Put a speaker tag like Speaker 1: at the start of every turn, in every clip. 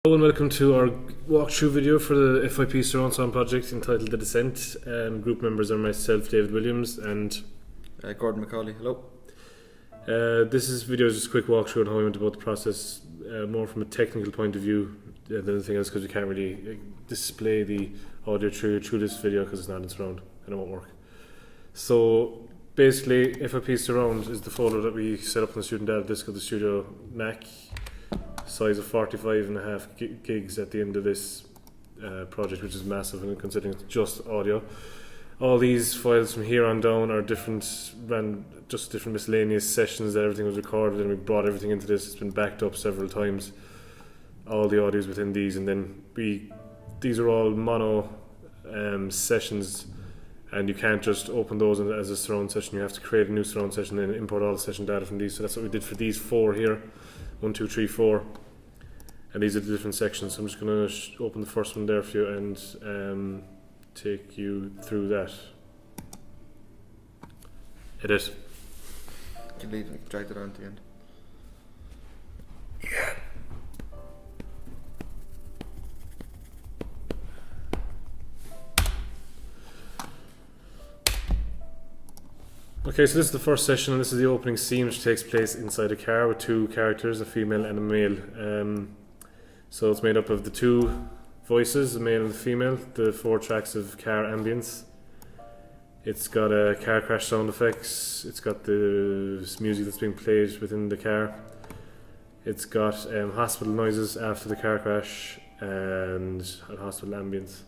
Speaker 1: Hello and welcome to our walkthrough video for the FYP Surround Sound project entitled The Descent. Group members are myself, David Williams, and
Speaker 2: Gordon McCauley. Hello.
Speaker 1: This video is just a quick walkthrough on how we went about the process, more from a technical point of view than anything else, because we can't really display the audio through this video because it's not in surround and it won't work. So basically, FYP Surround is the folder that we set up on the student data disk of the Studio NAC, size of 45.5 gigs at the end of this project, which is massive, and considering it's just audio. All these files from here on down are different miscellaneous sessions that everything was recorded, and we brought everything into this. It's been backed up several times, all the audios within these, and then these are all mono sessions, and you can't just open those as a surround session. You have to create a new surround session and import all the session data from these. So that's what we did for these four here. 1, 2, 3, 4, and these are the different sections. So I'm just going to open the first one there for you and take you through that. Edit.
Speaker 2: You can leave and drag it on to the end.
Speaker 1: Yeah. Okay, so this is the first session, and this is the opening scene, which takes place inside a car with two characters, a female and a male. So it's made up of the two voices, the male and the female, the 4 tracks of car ambience. It's got car crash sound effects, it's got the music that's being played within the car. It's got hospital noises after the car crash and hospital ambience.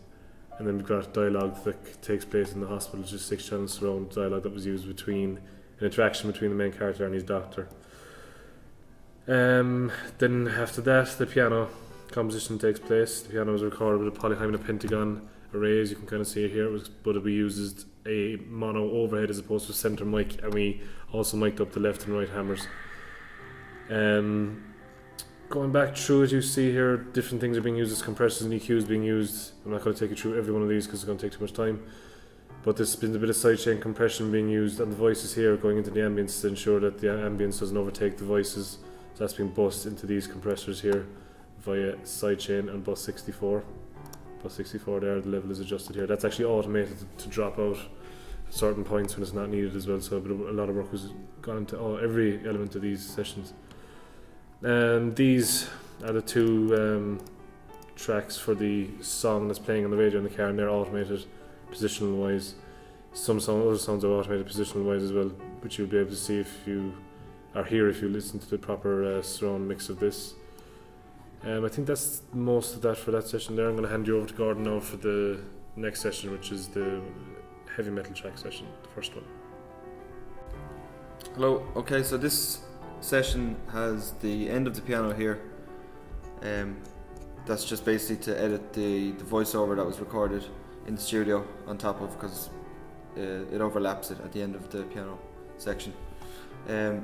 Speaker 1: And then we've got dialogue that takes place in the hospital, just 6 channels surround dialogue that was used an interaction between the main character and his doctor. Then after that, the piano composition takes place. The piano was recorded with a polyhymn pentagon array, as you can kind of see it here, but we used a mono overhead as opposed to a center mic, and we also mic'd up the left and right hammers. Going back through it, you see here different things are being used as compressors and EQs being used. I'm not going to take you through every one of these because it's going to take too much time, but there's been a bit of sidechain compression being used, and the voices here going into the ambience to ensure that the ambience doesn't overtake the voices. So that's being bussed into these compressors here via sidechain and bus 64. Bus 64 there, the level is adjusted here. That's actually automated to drop out at certain points when it's not needed as well, so a lot of work was gone into every element of these sessions. And these are the 2 tracks for the song that's playing on the radio in the car, and they're automated positional wise. Other sounds are automated positional wise as well, which you'll be able to see if you listen to the proper surround mix of this. I think that's most of that for that session there. I'm going to hand you over to Gordon now for the next session, which is the heavy metal track session, the first one.
Speaker 2: Hello. Okay, so this session has the end of the piano here. That's just basically to edit the voiceover that was recorded in the studio on top of, because it overlaps it at the end of the piano section. As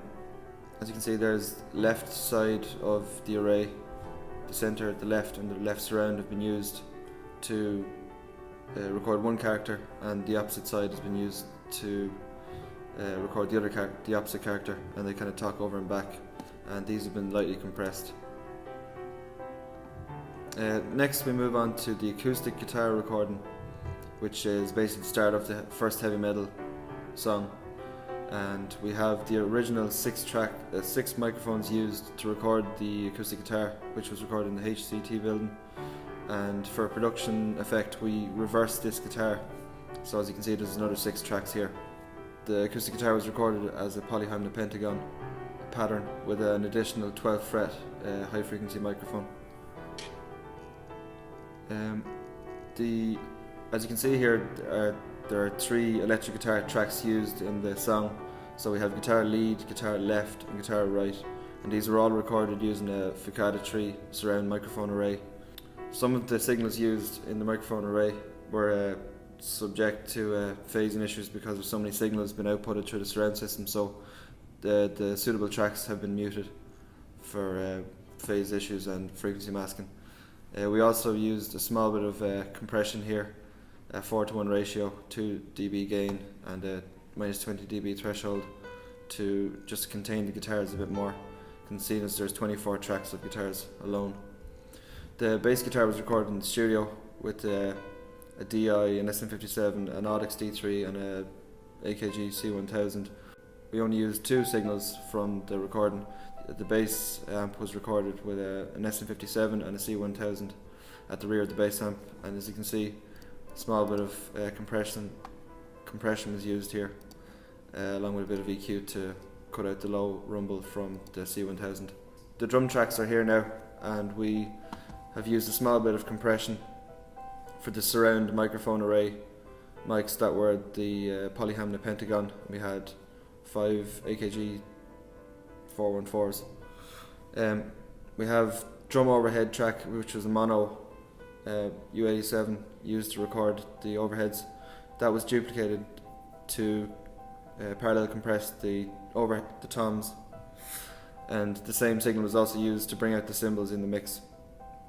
Speaker 2: you can see, there's left side of the array, the center, the left, and the left surround have been used to record one character, and the opposite side has been used to record the opposite character, and they kind of talk over and back, and these have been lightly compressed. Next we move on to the acoustic guitar recording, which is basically the start of the first heavy metal song, and we have the original 6 microphones used to record the acoustic guitar, which was recorded in the HCT building, and for production effect we reversed this guitar, so as you can see there's another 6 tracks here. The acoustic guitar was recorded as a polyhymn pentagon pattern with an additional 12 fret high frequency microphone. As you can see here, there are 3 electric guitar tracks used in the song. So we have guitar lead, guitar left, and guitar right, and these are all recorded using a Ficata 3 surround microphone array. Some of the signals used in the microphone array were subject to phasing issues because of so many signals being outputted through the surround system, so the suitable tracks have been muted for phase issues and frequency masking. We also used a small bit of compression here, a 4:1 ratio, 2 dB gain and a minus 20 dB threshold to just contain the guitars a bit more. You can see as there's 24 tracks of guitars alone. The bass guitar was recorded in the studio with a DI, an SM57, an Audix D3 and a AKG C1000. We only used 2 signals from the recording. The bass amp was recorded with an SM57 and a C1000 at the rear of the bass amp, and as you can see, a small bit of compression was used here, along with a bit of EQ to cut out the low rumble from the C1000. The drum tracks are here now, and we have used a small bit of compression for the surround microphone array mics that were the Polyhamna Pentagon. We had 5 AKG 414s. We have drum overhead track, which was a mono U87 used to record the overheads. That was duplicated to parallel compress the toms, and the same signal was also used to bring out the cymbals in the mix.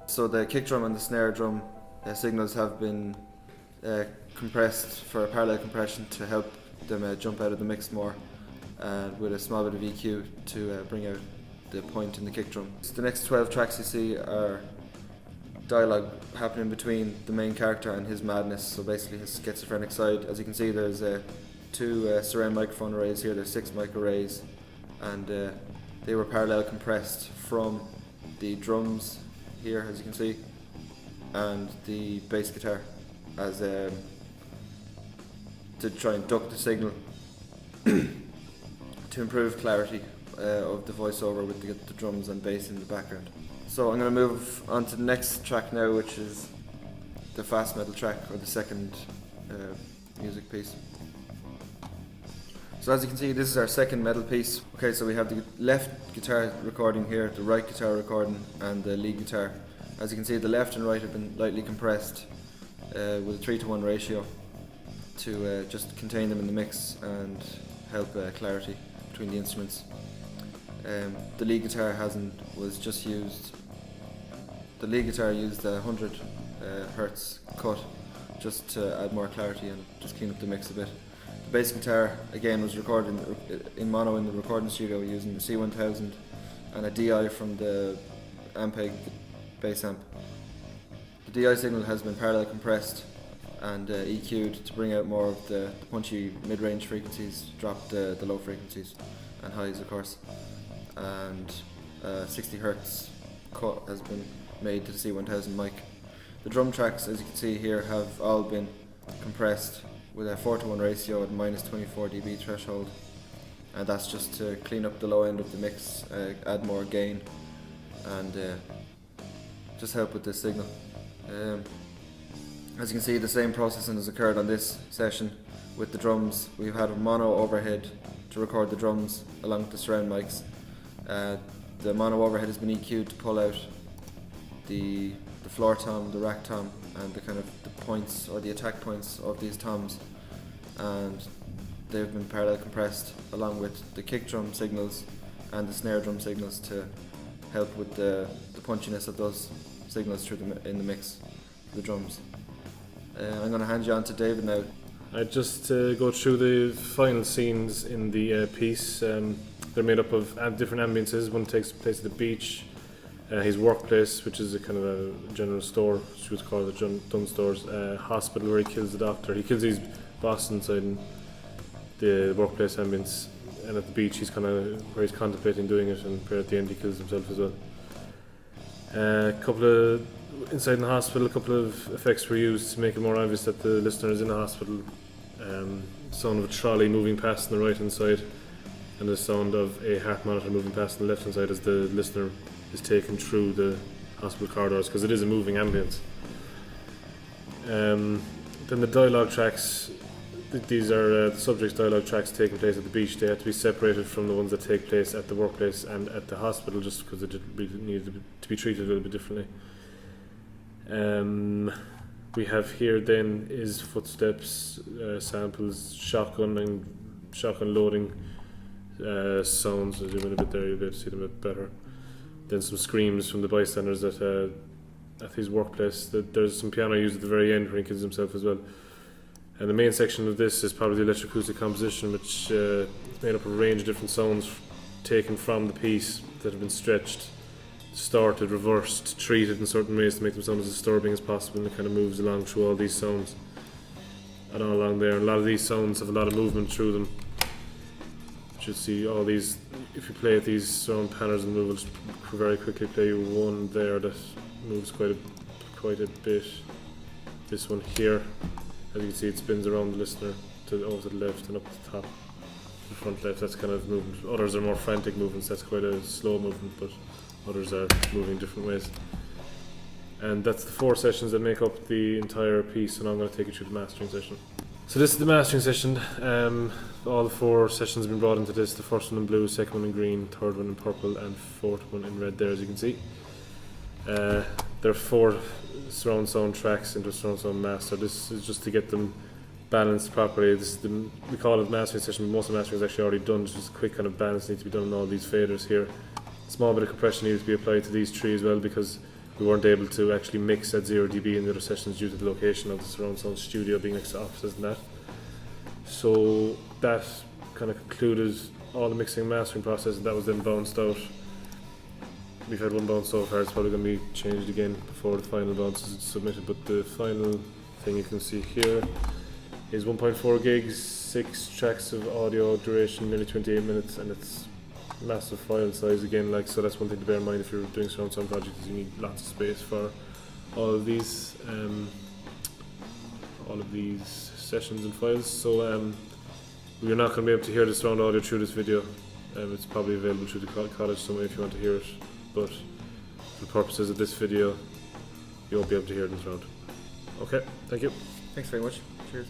Speaker 2: So the kick drum and the snare drum signals have been compressed for parallel compression to help them jump out of the mix more, and with a small bit of EQ to bring out the point in the kick drum. So the next 12 tracks you see are dialogue happening between the main character and his madness, so basically his schizophrenic side. As you can see, there's 2 surround microphone arrays here. There's 6 mic arrays, and they were parallel compressed from the drums here, as you can see, and the bass guitar, as to try and duck the signal to improve clarity of the voiceover with the drums and bass in the background. So I'm going to move on to the next track now, which is the fast metal track, or the second music piece. So as you can see, this is our second metal piece. Okay, so we have the left guitar recording here, the right guitar recording, and the lead guitar. As you can see, the left and right have been lightly compressed with a 3:1 ratio to just contain them in the mix and help clarity between the instruments. The lead guitar the lead guitar used a 100 hertz cut just to add more clarity and just clean up the mix a bit. The bass guitar again was recorded in mono in the recording studio using the C1000 and a DI from the Ampeg bass amp. The DI signal has been parallel compressed and EQ'd to bring out more of the punchy mid-range frequencies, drop the low frequencies and highs of course, and 60 hertz cut has been made to the C1000 mic. The drum tracks, as you can see here, have all been compressed with a 4:1 ratio at minus 24 dB threshold, and that's just to clean up the low end of the mix, add more gain, and just help with this signal. As you can see, the same processing has occurred on this session with the drums. We've had a mono overhead to record the drums along with the surround mics. The mono overhead has been EQ'd to pull out the floor tom, the rack tom, and the kind of the points or the attack points of these toms, and they've been parallel compressed along with the kick drum signals and the snare drum signals to help with the punchiness of those signals in the mix, the drums. I'm going to hand you on to David now.
Speaker 1: I just go through the final scenes in the piece. They're made up of different ambiences. One takes place at the beach, his workplace, which is a kind of a general store, which was called the Dunn Stores, hospital where he kills the doctor. He kills his boss inside in the workplace ambience, and at the beach he's kind of where he's contemplating doing it, and at the end he kills himself as well. Inside in the hospital, a couple of effects were used to make it more obvious that the listener is in the hospital. Sound of a trolley moving past on the right hand side, and the sound of a heart monitor moving past on the left hand side as the listener is taken through the hospital corridors, because it is a moving ambience. Then the dialogue tracks, these are the subject's dialogue tracks taking place at the beach. They have to be separated from the ones that take place at the workplace and at the hospital, just because they needed to be treated a little bit differently. We have here then is footsteps, samples, shotgun loading sounds. I'll zoom in a bit there, you'll be able to see them a bit better. Then some screams from the bystanders at his workplace. There's some piano used at the very end where he kills himself as well. And the main section of this is probably the electroacoustic composition, which is made up of a range of different sounds taken from the piece that have been stretched distorted, reversed, treated in certain ways to make them sound as disturbing as possible, and it kind of moves along through all these sounds and all along there. And a lot of these sounds have a lot of movement through them. You should see all these, if you play with these surround panners and move, I'll very quickly play you one there that moves quite a bit. This one here, as you can see, it spins around the listener over to the left and up to the top, to the front left. That's kind of movement. Others are more frantic movements. That's quite a slow movement, but others are moving different ways. And that's the 4 sessions that make up the entire piece, and I'm going to take you through the mastering session. So this is the mastering session. All the 4 sessions have been brought into this. The first one in blue, second one in green, third one in purple, and fourth one in red there, as you can see. There are 4 surround sound tracks into a surround sound master. This is just to get them balanced properly. We call it mastering session, but most of the mastering is actually already done. Just a quick kind of balance needs to be done on all these faders here. A small bit of compression needs to be applied to these 3 as well, because we weren't able to actually mix at 0 dB in the other sessions due to the location of the surround sound studio being next to offices and that. So that kind of concluded all the mixing and mastering process, and that was then bounced out. We've had one bounce so far, it's probably going to be changed again before the final bounce is submitted, but the final thing you can see here is 1.4 gigs, 6 tracks of audio, duration nearly 28 minutes, and it's massive file size again, so that's one thing to bear in mind if you're doing surround sound projects, is you need lots of space for all of these sessions and files. So you're not going to be able to hear the surround audio through this video. It's probably available through the college somewhere if you want to hear it, but for the purposes of this video you won't be able to hear it in surround. Okay, thank you.
Speaker 2: Thanks very much. Cheers.